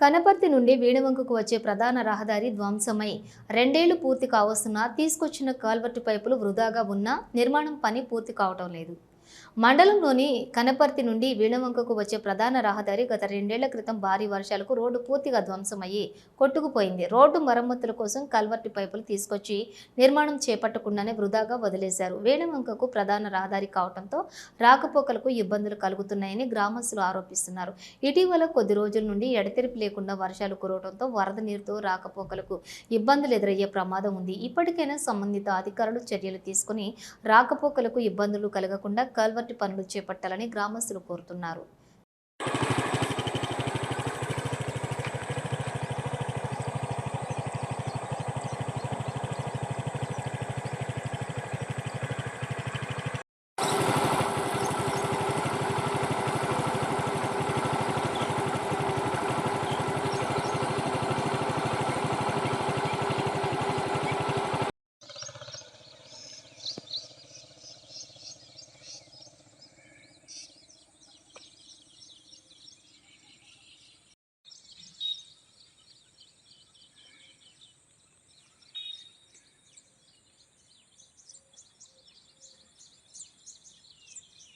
కనపర్తి నుండి వీణవంకకు వచ్చే ప్రధాన రహదారి ధ్వంసమై 2 ఏళ్లు పూర్తి కావస్తున్నా తీసుకొచ్చిన కల్వర్టు పైపులు వృధాగా ఉన్నా నిర్మాణం పని పూర్తి కావటం లేదు. మండలంలోని కనపర్తి నుండి వీణవంకకు వచ్చే ప్రధాన రహదారి గత 2 ఏళ్ల క్రితం భారీ వర్షాలకు రోడ్డు పూర్తిగా ధ్వంసమయ్యి కొట్టుకుపోయింది. రోడ్డు మరమ్మతుల కోసం కల్వర్టు పైపులు తీసుకొచ్చి నిర్మాణం చేపట్టకుండానే వృధాగా వదిలేశారు. వీణవంకకు ప్రధాన రహదారి కావడంతో రాకపోకలకు ఇబ్బందులు కలుగుతున్నాయని గ్రామస్తులు ఆరోపిస్తున్నారు. ఇటీవల కొద్ది రోజుల నుండి ఎడతెరిపి లేకుండా వర్షాలు కురవడంతో వరద నీరుతో రాకపోకలకు ఇబ్బందులు ఎదురయ్యే ప్రమాదం ఉంది. ఇప్పటికైనా సంబంధిత అధికారులు చర్యలు తీసుకుని రాకపోకలకు ఇబ్బందులు కలగకుండా కల్వర్టు పనులు చేపట్టాలని గ్రామస్తులు కోరుతున్నారు.